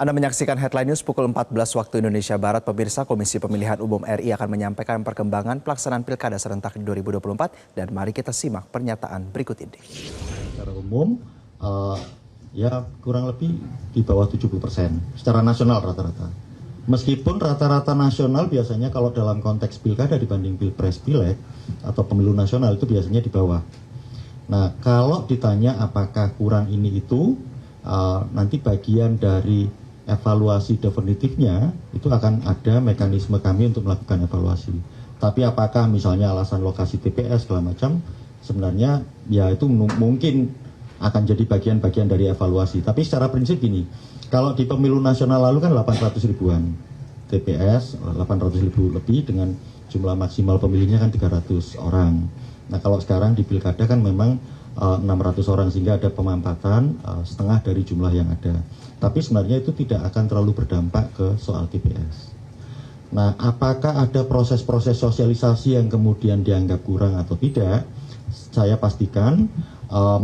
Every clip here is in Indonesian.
Anda menyaksikan Headline News pukul 14 waktu Indonesia Barat. Pemirsa, Komisi Pemilihan Umum RI akan menyampaikan perkembangan pelaksanaan Pilkada serentak 2024 dan mari kita simak pernyataan berikut ini. Secara umum, ya kurang lebih di bawah 70% secara nasional rata-rata. Meskipun rata-rata nasional biasanya kalau dalam konteks pilkada dibanding pilpres pileg atau pemilu nasional itu biasanya di bawah. Nah, kalau ditanya apakah kurang ini itu, nanti bagian dari evaluasi definitifnya itu akan ada mekanisme kami untuk melakukan evaluasi. Tapi apakah misalnya alasan lokasi TPS segala macam, sebenarnya ya itu mungkin akan jadi bagian-bagian dari evaluasi. Tapi secara prinsip gini, kalau di pemilu nasional lalu kan 800 ribuan TPS, 800 ribu lebih dengan jumlah maksimal pemilihnya kan 300 orang. Nah kalau sekarang di pilkada kan memang 600 orang sehingga ada pemampatan setengah dari jumlah yang ada. Tapi sebenarnya itu tidak akan terlalu berdampak ke soal TPS. Nah apakah ada proses-proses sosialisasi yang kemudian dianggap kurang atau tidak? Saya pastikan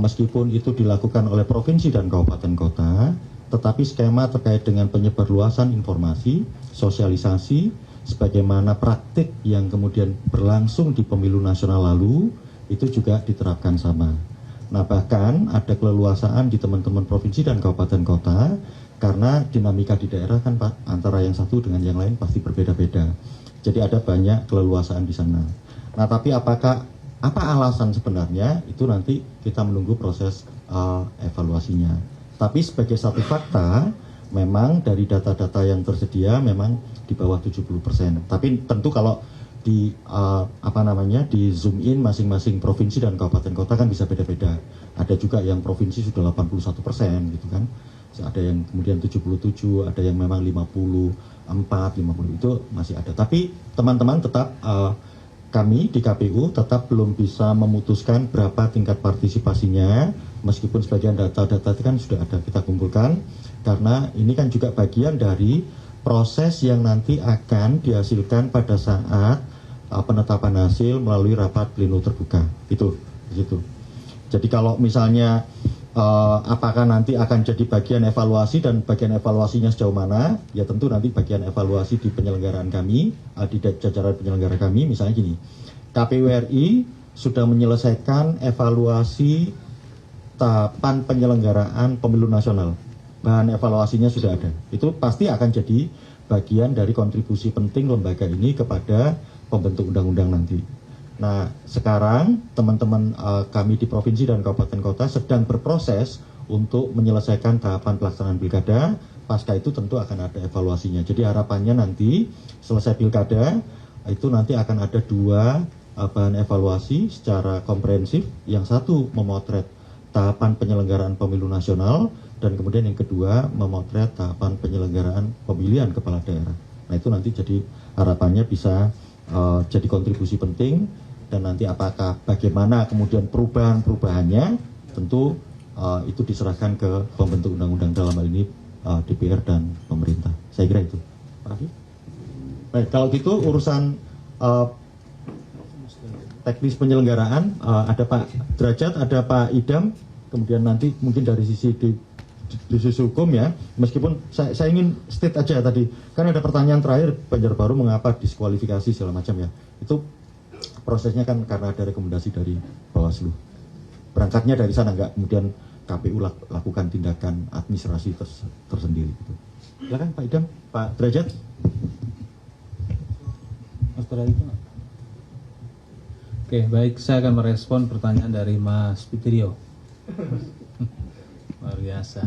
meskipun itu dilakukan oleh provinsi dan kabupaten kota, tetapi skema terkait dengan penyebarluasan informasi, sosialisasi, sebagaimana praktik yang kemudian berlangsung di pemilu nasional lalu, itu juga diterapkan sama. Nah bahkan ada keleluasaan di teman-teman provinsi dan kabupaten kota, karena dinamika di daerah kan antara yang satu dengan yang lain pasti berbeda-beda. Jadi ada banyak keleluasaan di sana. Nah tapi apa alasan sebenarnya, itu nanti kita menunggu proses evaluasinya. Tapi sebagai satu fakta, memang dari data-data yang tersedia memang di bawah 70%. Tapi tentu kalau di di zoom in masing-masing provinsi dan kabupaten kota kan bisa beda-beda. Ada juga yang provinsi sudah 81% gitu kan. Ada yang kemudian 77, ada yang memang 54, 50 itu masih ada. Tapi teman-teman tetap kami di KPU tetap belum bisa memutuskan berapa tingkat partisipasinya, meskipun sebagian data-data itu kan sudah ada kita kumpulkan, karena ini kan juga bagian dari proses yang nanti akan dihasilkan pada saat penetapan hasil melalui rapat pleno terbuka. Itu gitu. Jadi kalau misalnya apakah nanti akan jadi bagian evaluasi dan bagian evaluasinya sejauh mana, ya tentu nanti bagian evaluasi di penyelenggaraan kami, di jajaran penyelenggara kami. Misalnya gini, KPU RI sudah menyelesaikan evaluasi tahapan penyelenggaraan pemilu nasional. Bahan evaluasinya sudah ada. Itu pasti akan jadi bagian dari kontribusi penting lembaga ini kepada pembentuk undang-undang nanti. Nah, sekarang teman-teman kami di provinsi dan kabupaten kota sedang berproses untuk menyelesaikan tahapan pelaksanaan pilkada. Pasca itu tentu akan ada evaluasinya. Jadi harapannya nanti selesai pilkada, itu nanti akan ada dua bahan evaluasi secara komprehensif. Yang satu memotret tahapan penyelenggaraan pemilu nasional, dan kemudian yang kedua memotret tahapan penyelenggaraan pemilihan kepala daerah. Nah itu nanti jadi harapannya bisa jadi kontribusi penting. Dan nanti apakah bagaimana kemudian perubahan-perubahannya, tentu itu diserahkan ke pembentuk undang-undang, dalam hal ini DPR dan pemerintah. Saya kira itu. Pak Rafi? Baik, kalau gitu urusan teknis penyelenggaraan, ada Pak Derajat, ada Pak Idam, kemudian nanti mungkin dari sisi di sisi hukum ya, meskipun saya ingin state aja tadi, kan ada pertanyaan terakhir, Banjarbaru mengapa diskualifikasi segala macam ya, itu prosesnya kan karena ada rekomendasi dari Bawaslu. Berangkatnya dari sana, nggak kemudian KPU lakukan tindakan administrasi tersendiri. Gitu. Silakan Pak Idam, Pak Derajat. Mas Derajat. Oke, baik, saya akan merespon pertanyaan dari Mas Fitrio. Luar biasa.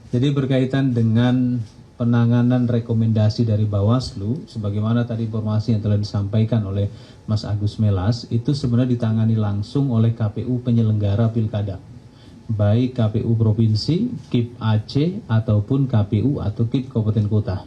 Jadi berkaitan dengan penanganan rekomendasi dari Bawaslu, sebagaimana tadi informasi yang telah disampaikan oleh Mas Agus Melas, itu sebenarnya ditangani langsung oleh KPU penyelenggara pilkada, baik KPU Provinsi, KIP Aceh, ataupun KPU atau KIP Kabupaten Kota.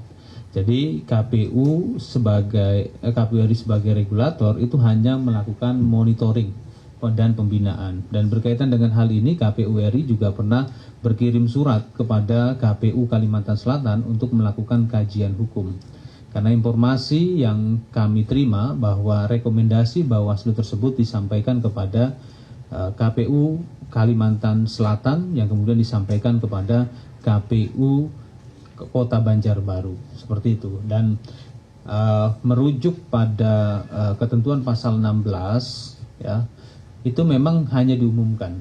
Jadi KPU RI sebagai regulator itu hanya melakukan monitoring dan pembinaan. Dan berkaitan dengan hal ini, KPU RI juga pernah berkirim surat kepada KPU Kalimantan Selatan untuk melakukan kajian hukum. Karena informasi yang kami terima bahwa rekomendasi Bawaslu tersebut disampaikan kepada KPU Kalimantan Selatan yang kemudian disampaikan kepada KPU Kota Banjarbaru, seperti itu. Dan merujuk pada ketentuan pasal 16, ya, itu memang hanya diumumkan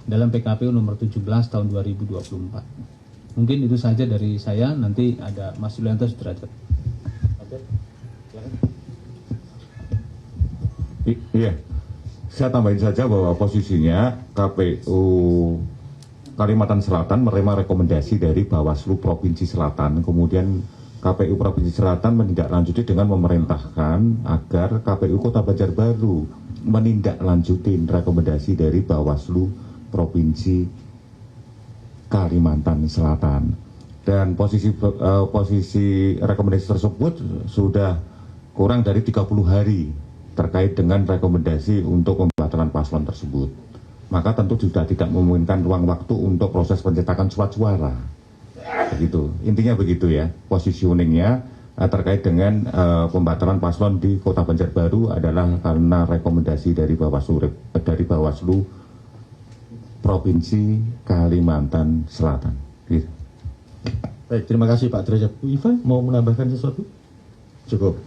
dalam PKPU nomor 17 tahun 2024. Mungkin itu saja dari saya, nanti ada Mas Yulianto Sudrajat. Iya, saya tambahin saja bahwa posisinya KPU Kalimantan Selatan menerima rekomendasi dari Bawaslu Provinsi Selatan, kemudian KPU Provinsi Selatan menindaklanjuti dengan memerintahkan agar KPU Kota Banjarbaru menindaklanjuti rekomendasi dari Bawaslu Provinsi Kalimantan Selatan. Dan posisi rekomendasi tersebut sudah kurang dari 30 hari terkait dengan rekomendasi untuk pembatalan paslon tersebut. Maka tentu sudah tidak memungkinkan ruang waktu untuk proses pencetakan surat suara. Begitu. Intinya begitu ya, positioningnya terkait dengan pembatalan paslon di Kota Banjarbaru adalah karena rekomendasi dari Bawaslu Provinsi Kalimantan Selatan. Gitu. Baik, terima kasih Pak Derajat. Bu Iva mau menambahkan sesuatu? Cukup.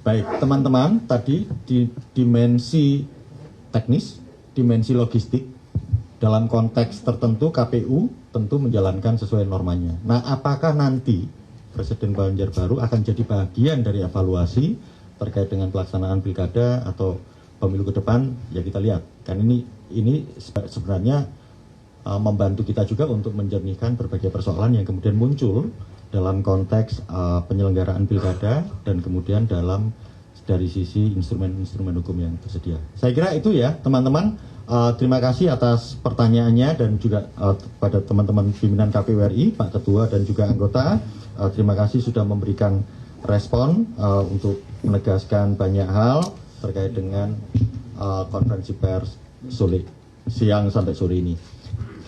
Baik, teman-teman, tadi di dimensi teknis, dimensi logistik, dalam konteks tertentu KPU tentu menjalankan sesuai normanya. Nah, apakah nanti Presiden Banjarbaru akan jadi bagian dari evaluasi terkait dengan pelaksanaan pilkada atau pemilu ke depan? Ya kita lihat. Kan ini sebenarnya membantu kita juga untuk menjernihkan berbagai persoalan yang kemudian muncul dalam konteks penyelenggaraan pilkada dan kemudian dari sisi instrumen-instrumen hukum yang tersedia. Saya kira itu ya teman-teman. Terima kasih atas pertanyaannya dan juga pada teman-teman pimpinan KPU RI, Pak Ketua dan juga anggota. Terima kasih sudah memberikan respon untuk menegaskan banyak hal terkait dengan konferensi pers siang sampai sore ini.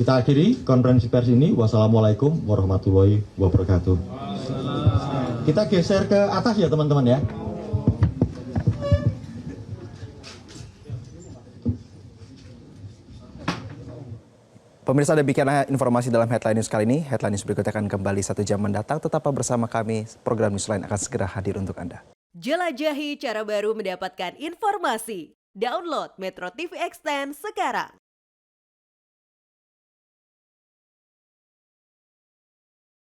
Kita akhiri konferensi pers ini. Wassalamualaikum warahmatullahi wabarakatuh. Kita geser ke atas ya teman-teman ya. Pemirsa, demikian informasi dalam Headline News kali ini. Headline News berikutnya akan kembali 1 jam mendatang. Tetaplah bersama kami. Program news lain akan segera hadir untuk Anda. Jelajahi cara baru mendapatkan informasi. Download Metro TV Extend sekarang.